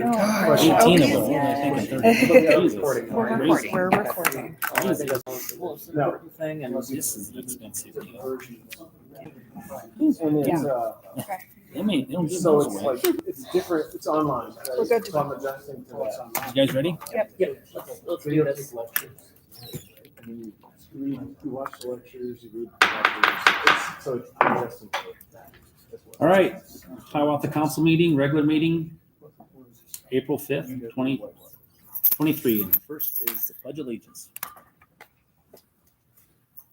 Gosh. 18 of Okay. them, I think, in 30 Yeah. Jesus. Recording. We're Crazy. recording. We're recording. I think that's the most important thing, and this is an expensive deal. And it's, They don't give so those it's away. like, it's different, it's online. Right? We're good to So I'm adjusting to what's online. You guys ready? Yep. Let's do Video this. take lectures. And you read, you watch the lectures, you read the lectures. So it's adjusting to that as well. All right, Hiawatha Council meeting, regular meeting, April 5th, 2023. And the first is the Pledge of Allegiance.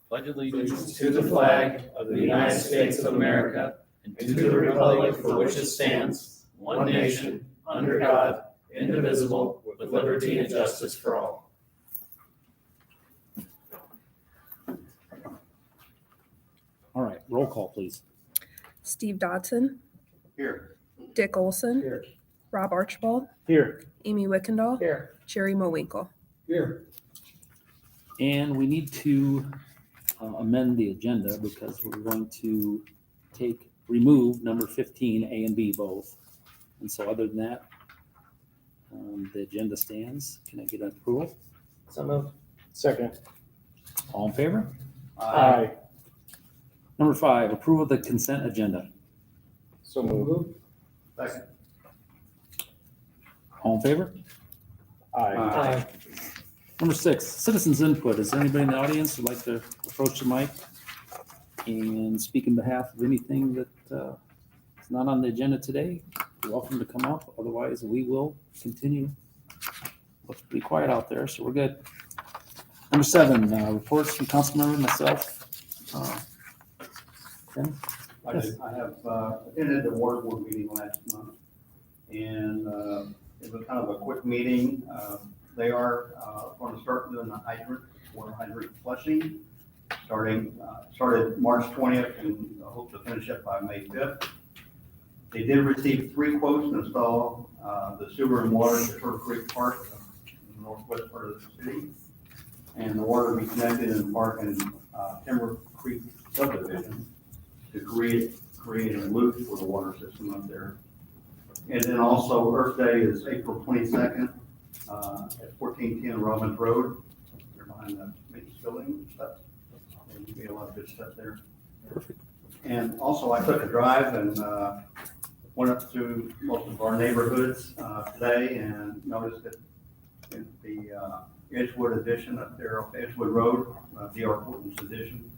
Pledge allegiance to the flag of the United States of America and to the republic for which it stands, one nation, under God, indivisible, with liberty and justice for all. All right, roll call, please. Steve Dodson, Here. Dick Olson, Here. Rob Archibald, Here. Amy Wickendall, Here. Jerry Mowinkle. Here. And we need to amend the agenda because we're going to remove number 15, A and B both. And so other than that, the agenda stands. Can I get an approval? So moved. Second. All in favor? Aye. Number 5, approval of the consent agenda. So moved. Second. All in favor? Aye. Number 6, citizens input. Is there anybody in the audience who'd like to approach the mic and speak in behalf of anything that is not on the agenda today? You're welcome to come up. Otherwise, we will continue. Looks pretty quiet out there, so we're good. Number 7, reports from council member, myself. Tim? I have attended the water board meeting last month, and it was kind of a quick meeting. They are going to start doing the water hydrant flushing, started March 20th, and I hope to finish it by May 5th. They did receive 3 quotes to install the sewer and water at Turtle Creek Park, in the northwest part of the city, and the water will be connected in the park and Timber Creek subdivision to create a loop for the water system up there. And then also Earth Day is April 22nd at 1410 Robbins Road. They're behind the maintenance building and stuff. And there'll be a lot of good stuff there. Perfect. And also I took a drive and went up to most of our neighborhoods today and noticed that in the Edgewood addition up there off Edgewood Road, D.R. Horton's addition,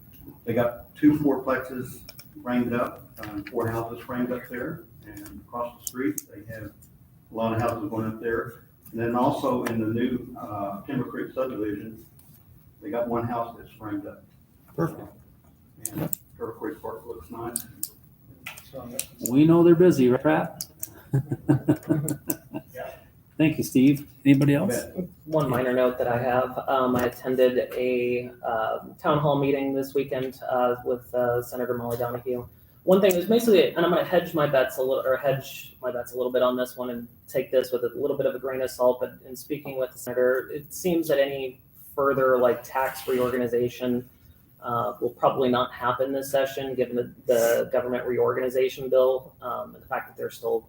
they got 2 fourplexes framed up, 4 houses framed up there, and across the street, they have a lot of houses going up there. And then also in the new Timber Creek subdivision, they got 1 house that's framed up. Perfect. And Turtle Creek Park looks nice. We know they're busy, right, Pat? Thank you, Steve. Anybody else? One minor note that I have, I attended a town hall meeting this weekend with Senator Molly Donahue. One thing is basically, and I'm going to hedge my bets a little bit on this one and take this with a little bit of a grain of salt. But in speaking with the senator, it seems that any further tax reorganization will probably not happen this session, given the government reorganization bill and the fact that they're still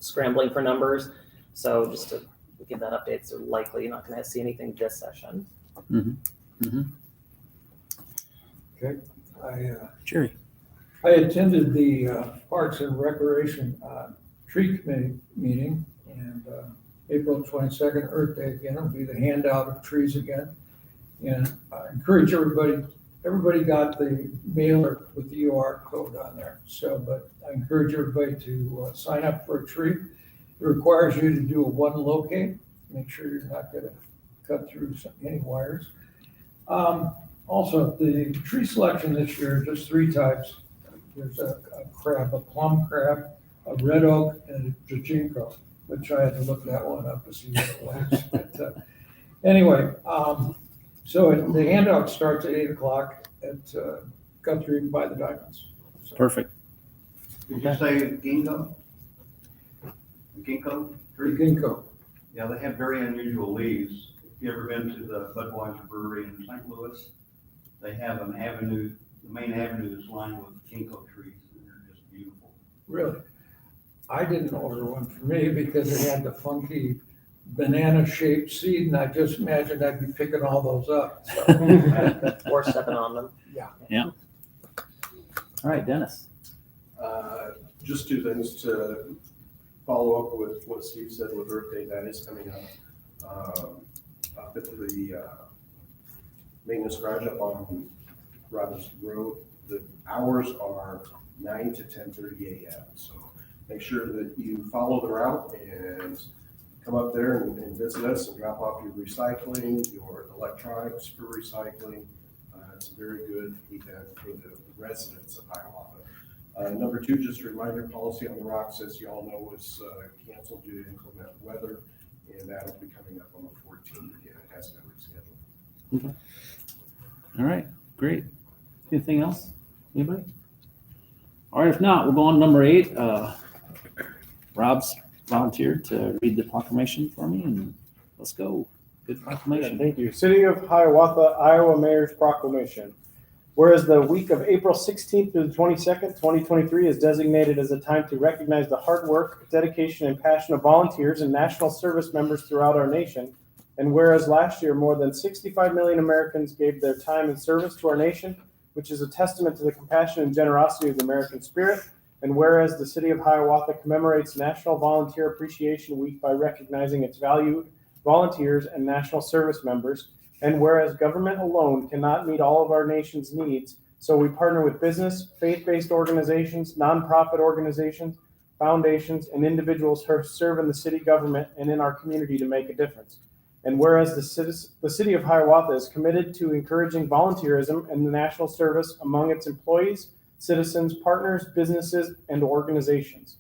scrambling for numbers. So just to give that update, so likely you're not going to see anything this session. Mm-hmm. Mm-hmm. Okay, Jerry. I attended the Parks and Recreation Tree Committee meeting, and April 22nd, Earth Day again, will be the handout of trees again. And I encourage everybody got the mailer with the UR code on there. So, but I encourage everybody to sign up for a tree. It requires you to do a 1 locate, make sure you're not gonna cut through any wires. Also, the tree selection this year, just 3 types. There's a crab, a plum crab, a red oak, and a ginkgo, which I had to look that one up to see what it was. But, anyway, so the handout starts at 8 o'clock at Guthrie by the Diamonds. So, Perfect. Did you say ginkgo? Ginkgo the tree? ginkgo. Yeah, they have very unusual leaves. If you ever been to the Budweiser Brewery in St. Louis, they have an avenue, the main avenue is lined with ginkgo trees, and they're just beautiful. Really? I didn't order one for me because it had the funky banana-shaped seed, and I just imagined I'd be picking all those up. So, Or stepping on them. All right, Dennis. Just two things to follow up with what Steve said with Earth Day. That is coming up. Up at the maintenance garage up on Robinson Road. The hours are 9 to 10:30 a.m. So make sure that you follow the route and come up there and visit us and drop off your recycling, your electronics for recycling. It's a very good event for the residents of Hiawatha. Number two, just a reminder, Policy on the Rocks, as you all know, was canceled due to inclement weather, and that'll be coming up on the 14th again. It has been rescheduled. All right, great. Anything else? Anybody? All right, if not, we'll go on to number 8. Rob's volunteered to read the proclamation for me, and let's go. Good Yeah, proclamation. thank you. City of Hiawatha, Iowa Mayor's Proclamation. Whereas the week of April 16th through the 22nd, 2023 is designated as a time to recognize the hard work, dedication, and passion of volunteers and national service members throughout our nation. And whereas last year, more than 65 million Americans gave their time and service to our nation, which is a testament to the compassion and generosity of the American spirit. And whereas the City of Hiawatha commemorates National Volunteer Appreciation Week by recognizing its valued volunteers and national service members. And whereas government alone cannot meet all of our nation's needs, so we partner with business, faith-based organizations, nonprofit organizations, foundations, and individuals who serve in the city government and in our community to make a difference. And whereas the City of Hiawatha is committed to encouraging volunteerism and the national service among its employees, citizens, partners, businesses, and organizations.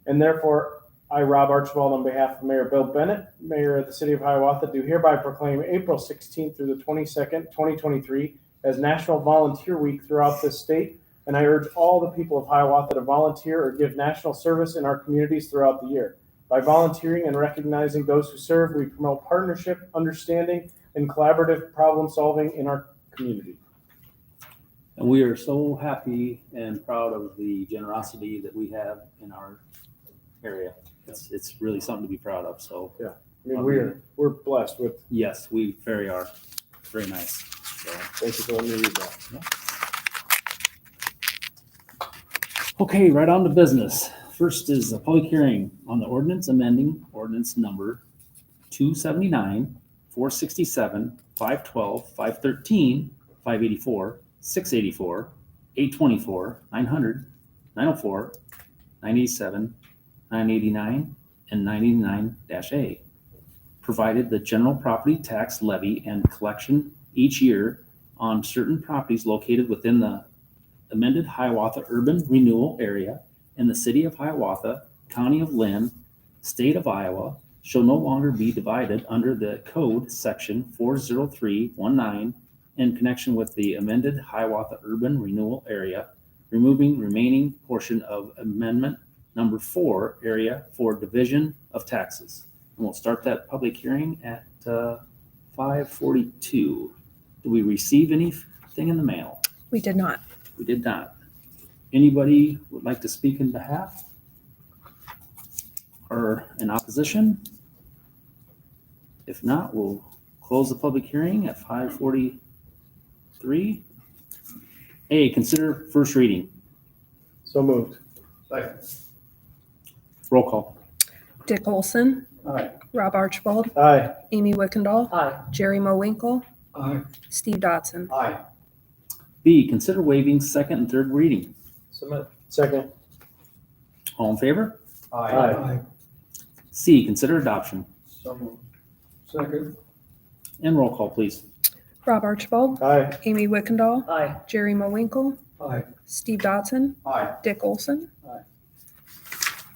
And therefore, I, Rob Archibald, on behalf of Mayor Bill Bennett, Mayor of the City of Hiawatha, do hereby proclaim April 16th through the 22nd, 2023 as National Volunteer Week throughout this state. And I urge all the people of Hiawatha to volunteer or give national service in our communities throughout the year. By volunteering and recognizing those who serve, we promote partnership, understanding, and collaborative problem solving in our community. And we are so happy and proud of the generosity that we have in our area. It's really something to be proud of. So I mean, we're blessed with, yes, we very are. Very nice. So, thank you for letting me read that. okay, right on to business. First is a public hearing on the ordinance amending ordinance number 279, 467, 512, 513, 584, 684, 824, 900, 904, 987, 989, and 99-A, provided the general property tax levy and collection each year on certain properties located within the amended Hiawatha urban renewal area in the city of Hiawatha, county of Lynn, state of Iowa, shall no longer be divided under the code section 40319 in connection with the amended Hiawatha urban renewal area, removing remaining portion of amendment number 4 area for division of taxes. And we'll start that public hearing at 5:42. Do we receive anything in the mail? We did not. We did not. Anybody would like to speak in behalf or in opposition? If not, we'll close the public hearing at 5:43. A, consider first reading. So moved. Second. Roll call. Dick Olson. Aye. Rob Archibald. Aye. Amy Wickendall. Aye. Jerry Mowinkle. Aye. Steve Dodson. Aye. B, consider waiving second and third reading. So moved. Second. All in favor? Aye. Aye. C, consider adoption. So moved. Second. And roll call, please. Rob Archibald. Aye. Amy Wickendall. Aye. Jerry Mowinkle. Aye. Steve Dodson. Aye. Dick Olson.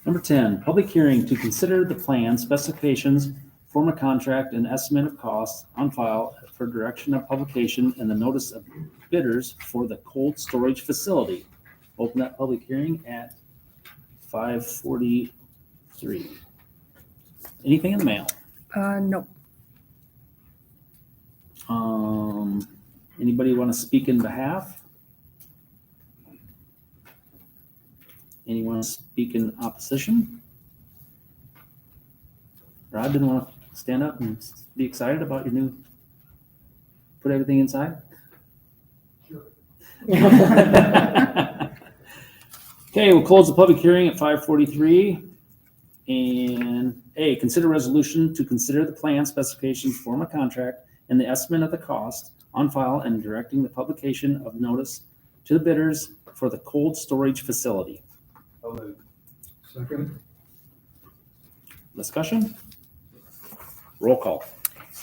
Number 10, public hearing to consider the plan, specifications, form of contract, and estimate of costs on file for direction of publication and the notice of bidders for the cold storage facility. Open that public hearing at 5:43. Anything in the mail? No. Anybody want to speak in behalf? Anyone speak in opposition? Rod didn't want to stand up and be excited about your new, put everything inside? Okay, we'll close the public hearing at 5:43. And A, consider resolution to consider the plan specifications, form a contract, and the estimate of the cost on file and directing the publication of notice to the bidders for the cold storage facility. So moved. Second. Discussion? Roll call.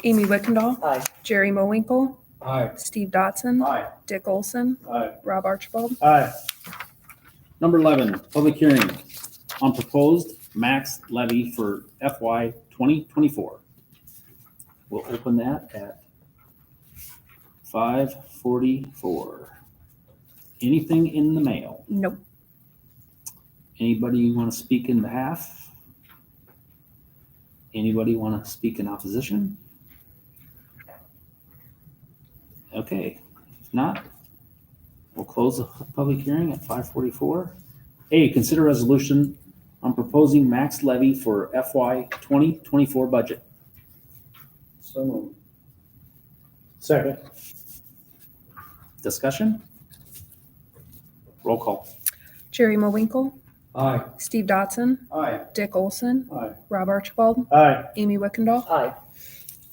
Amy Wickendall, Aye. Jerry Mowinkle, Aye. Steve Dotson, Aye. Dick Olson, Aye. Rob Archibald. Aye. Number 11, public hearing on proposed max levy for FY 2024. We'll open that at 5:44. Anything in the mail? Nope. Anybody want to speak in behalf? Anybody want to speak in opposition? Okay, if not, we'll close the public hearing at 5:44. A, consider resolution on proposing max levy for FY 2024 budget. So moved. Second. Discussion? Roll call. Jerry Mowinkle, Aye. Steve Dotson, Aye. Dick Olson, Aye. Rob Archibald, Aye. Amy Wickendall. Aye.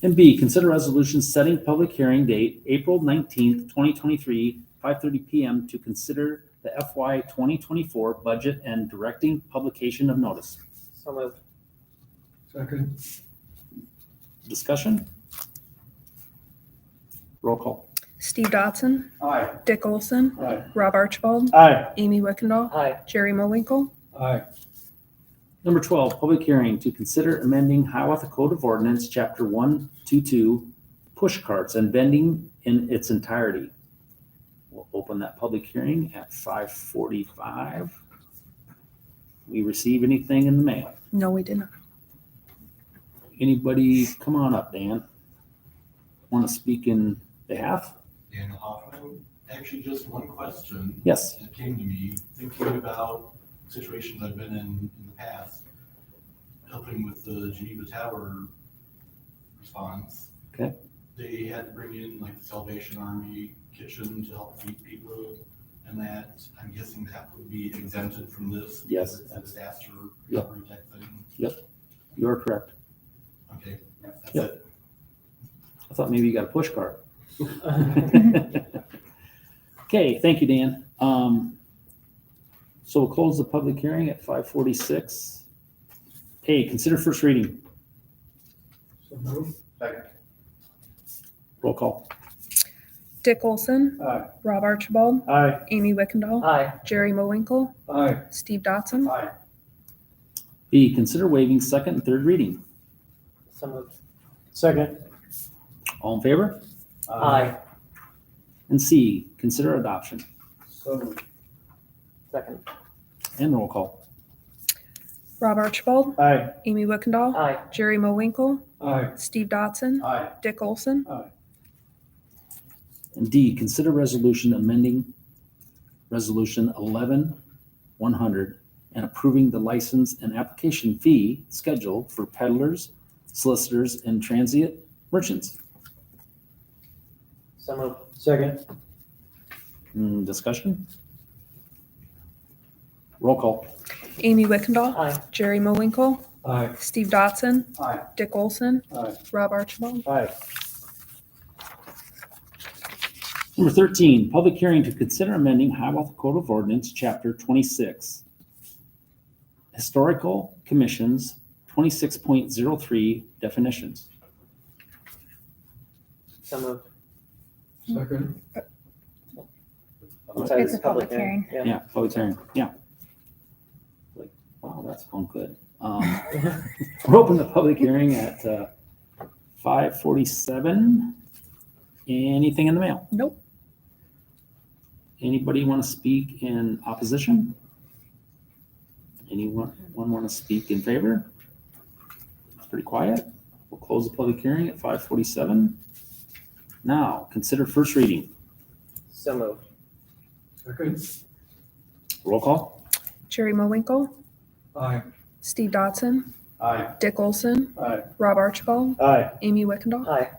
And B, consider resolution setting public hearing date, April 19th, 2023, 5:30 PM to consider the FY 2024 budget and directing publication of notice. So moved. Second. Discussion? Roll call. Steve Dotson, Aye. Dick Olson, Aye. Rob Archibald, Aye. Amy Wickendall, Aye. Jerry Mowinkle. Aye. Number 12, public hearing to consider amending Hiawatha Code of Ordinance, Chapter 122, push carts and vending in its entirety. We'll open that public hearing at 5:45. We receive anything in the mail? No, we did not. Anybody, come on up, Dan. Want to speak in behalf? Daniel Hoffman, actually just one question. Yes. That came to me, thinking about situations I've been in the past, helping with the Geneva Tower response. Okay. They had to bring in like the Salvation Army kitchen to help feed people, and that, I'm guessing that would be exempted from this. Yes. because It's a disaster Yep. recovery type thing. You are correct. Okay, that's Yep. it. I thought maybe you got a push cart. Okay, thank you, Dan. So we'll close the public hearing at 5:46. A, consider first reading. So moved. Second. Roll call. Dick Olson, Aye. Rob Archibald, Aye. Amy Wickendall, Aye. Jerry Mowinkle, Aye. Steve Dotson. Aye. B, consider waiving second and third reading. So moved. Second. All in favor? Aye. And C, consider adoption. So moved. Second. And roll call. Rob Archibald, Aye. Amy Wickendall, Aye. Jerry Mowinkle, Aye. Steve Dotson, Aye. Dick Olson. And D, consider resolution amending Resolution 11-100 and approving the license and application fee schedule for peddlers, solicitors, and transient merchants. So moved. Second. Discussion? Roll call. Amy Wickendall, Aye. Jerry Mowinkle, Aye. Steve Dotson, Aye. Dick Olson, Aye. Rob Archibald. Aye. Number 13, public hearing to consider amending Hiawatha Code of Ordinance, Chapter 26, Historical Commissions, 26.03 definitions. So moved. Second. I'm sorry, It's this a is public public hearing. Yeah. Yeah, public hearing, yeah. Like, wow, that's going good. We're open the public hearing at 5:47. Anything in the mail? Nope. Anybody want to speak in opposition? Anyone want to speak in favor? It's pretty quiet. We'll close the public hearing at 5:47. Now, consider first reading. So moved. Second. Roll call. Jerry Mowinkle, Aye. Steve Dotson, Aye. Dick Olson, Aye. Rob Archibald, Aye. Amy Wickendall. Aye.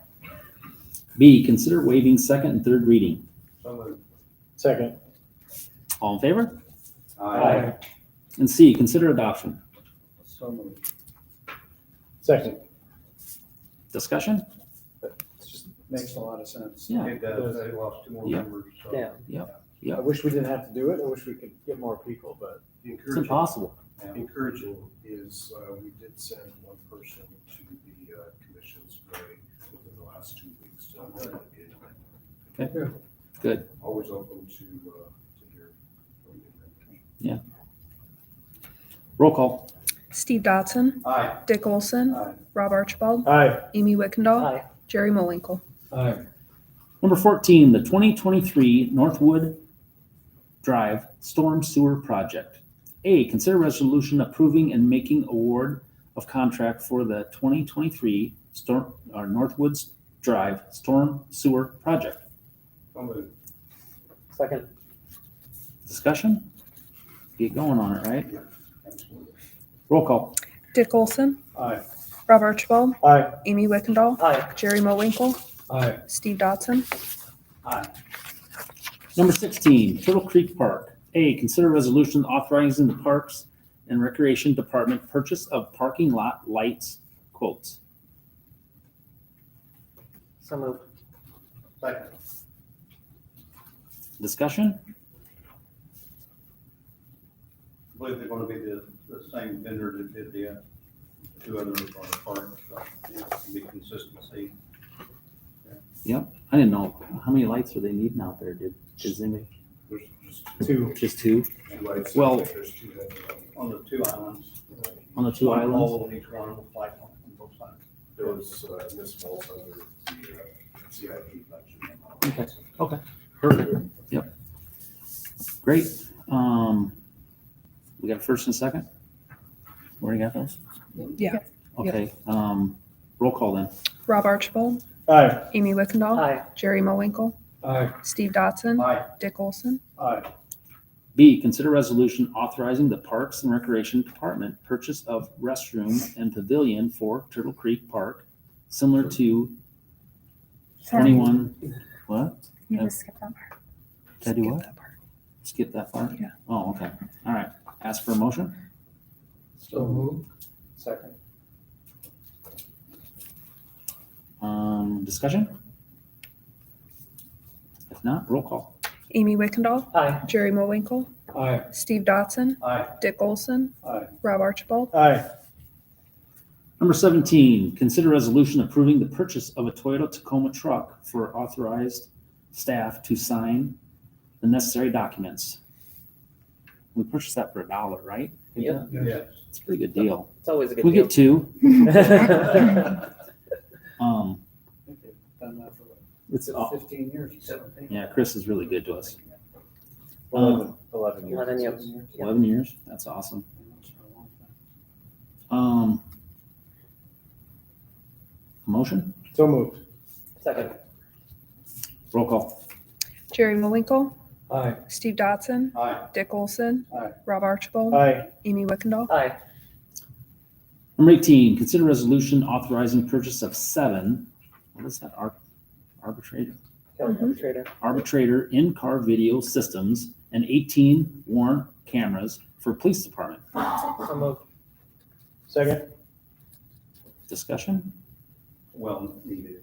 B, consider waiving second and third reading. So moved. Second. All in favor? Aye. And C, consider adoption. So moved. Second. Discussion? Makes a lot of sense. Yeah. It does, they lost 2 more Yeah. members, so. Yeah. I wish we didn't have to do it. I wish we could get more people, but The It's encouraging, impossible. encouraging is, we did send one person to the commission's grade within the last 2 weeks. So I'm glad they did. Good. Always open to hear from you. Roll call. Steve Dotson, Aye. Dick Olson, Aye. Rob Archibald, aye. Amy Wickendall, Aye. Jerry Mowinkle. Aye. Number 14, the 2023 Northwood Drive Storm Sewer Project. A, consider resolution approving and making award of contract for the 2023 Northwoods Drive Storm Sewer Project. So moved. Second. Discussion? Get going on it, right? Absolutely. Roll call. Dick Olson, Aye. Rob Archibald, Aye. Amy Wickendall, Aye. Jerry Mowinkle, Aye. Steve Dotson. Aye. Number 16, Turtle Creek Park. A, consider resolution authorizing the Parks and Recreation Department purchase of parking lot lights quotes. So moved. Second. Discussion? I believe they're gonna be the same vendor that did the 2 others on the park, so it'll be consistency. I didn't know, how many lights are they needing out there? Does anybody, There's just Two. just two? two lights. Well- There's 2 that are On the 2 islands. On the 2 One islands? pole on each one with lights on both sides. There was, this falls under the CIP budget. Okay. Perfect. Yep. Great. We got a first and second? Where you got those? Yeah. Okay, roll call then. Rob Archibald, Aye. Amy Wickendall, Aye. Jerry Mowinkle, Aye. Steve Dotson, Aye. Dick Olson. Aye. B, consider resolution authorizing the Parks and Recreation Department purchase of restroom and pavilion for Turtle Creek Park, similar to 21, what? You just skipped that part. Did I do what? Skip that part? Yeah. Oh, okay. All right. Ask for a motion? So moved. Second. Discussion? If not, roll call. Amy Wickendall, Aye. Jerry Mowinkle, Aye. Steve Dotson, Aye. Dick Olson, Aye. Rob Archibald. Aye. Number 17, consider resolution approving the purchase of a Toyota Tacoma truck for authorized staff to sign the necessary documents. We purchased that for $1, right? Yep. Yes. It's a pretty good deal. It's always a good We deal. get 2. Done that for It's, 15 years, 17. yeah, Chris is really good to us. 11 years. 11 years. Yeah. 11 years. That's awesome. Motion? So moved. Second. Roll call. Jerry Mowinkle, Aye. Steve Dotson, Aye. Dick Olson, Aye. Rob Archibald, Aye. Amy Wickendall. Aye. Number 18, consider resolution authorizing purchase of 7, what is that, arbitrator? Arbitrator. Arbitrator in-car video systems and 18 warrant cameras for police department. So moved. Second. Discussion? Well needed.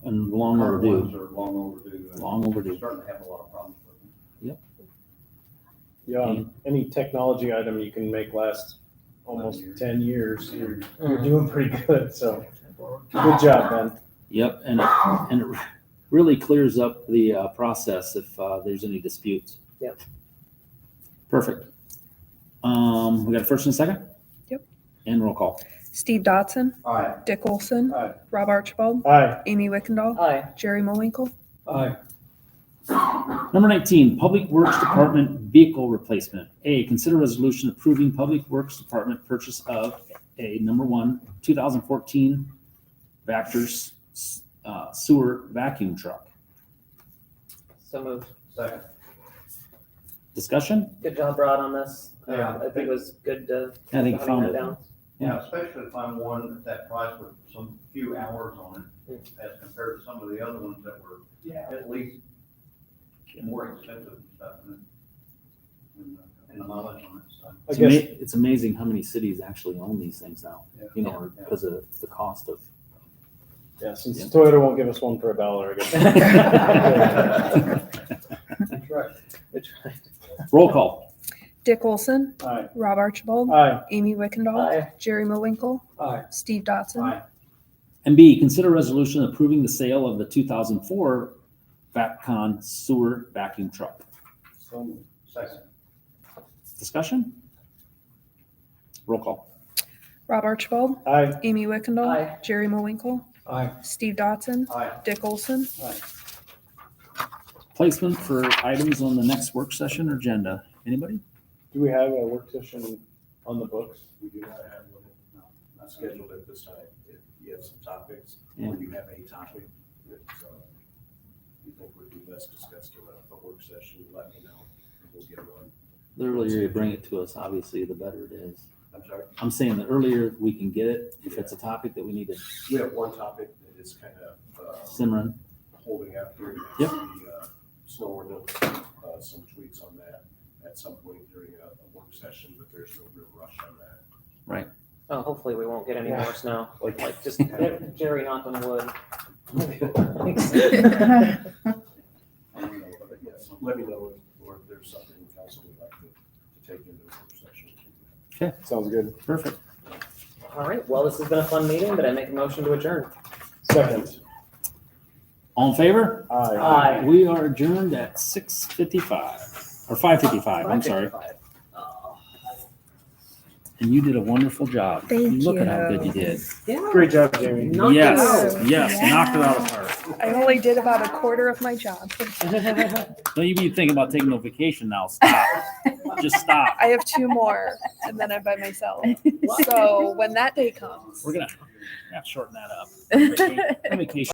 And long Hard overdue. ones are long overdue. and Long overdue. we're Starting to have a lot of problems with them. Yeah, any technology item you can make last almost 11 years. 10 years, you're doing pretty good, so good job, Ben. Yep, and it really clears up the process if there's any disputes. Yep. Perfect. We got a first and a second? Yep. And roll call. Steve Dotson, Aye. Dick Olson, Aye. Rob Archibald, Aye. Amy Wickendall, Aye. Jerry Mowinkle. Aye. Number 19, Public Works Department vehicle replacement. A, consider resolution approving Public Works Department purchase of a number 1, 2014 Vector's sewer vacuum truck. So moved. Second. Discussion? Good job, Rod, on this. Yeah. I think it was good to. I think hunting found that it. down. Yeah, especially if I'm one at that price with some few hours on it, as compared to some of the other ones that were at least more expensive and stuff, and the mileage on it, so. I guess, It's amazing how many cities actually own these things now, you know, Yeah. because of the cost of. yeah, since Toyota won't give us one for $1, I guess. That's right. That's right. Roll call. Dick Olson, Aye. Rob Archibald, Aye. Amy Wickendall, Aye. Jerry Mowinkle, Aye. Steve Dotson. Aye. And B, consider resolution approving the sale of the 2004 VACCON sewer vacuum truck. So moved. Second. Discussion? Roll call. Rob Archibald, Aye. Amy Wickendall, Aye. Jerry Mowinkle, Aye. Steve Dotson, Aye. Dick Olson. Placement for items on the next work session or agenda. Anybody? Do we have a work session on the books? We do not have one, no, not scheduled at this time. If you have some topics, Yeah. or you have a topic that you think would be best discussed in a work session, let me know. and We'll get one. The earlier you bring it to us, obviously, the better it is. I'm sorry, I'm saying the earlier we can get it, if it's a topic that we need to we have one topic that is kind of simmer. holding out here. Yep. The snow ordinance, some tweaks on that at some point during a work session, but there's no real rush on that. Oh, hopefully we won't get any more snow. Like- Like just Jerry knock on wood. I don't know, but yes, let me know or if there's something council would like to take into the work session. Sounds good. Perfect. All right, well, this has been a fun meeting, but I make a motion to adjourn. Second. All in favor? Aye. Aye. We are adjourned at 6:55, or 5:55, I'm sorry. Oh, And you did a wonderful job. Thank Look at how you. good you did. yeah. Great job, Jamie. Knocked it Yes, out. yes, Yeah. knocked it out of the park. I only did about a quarter of my job. Don't you be thinking about taking a vacation now. Stop. Just stop. I have 2 more, and then I'm by myself. So when that day comes. We're gonna have to shorten that up. Vacation.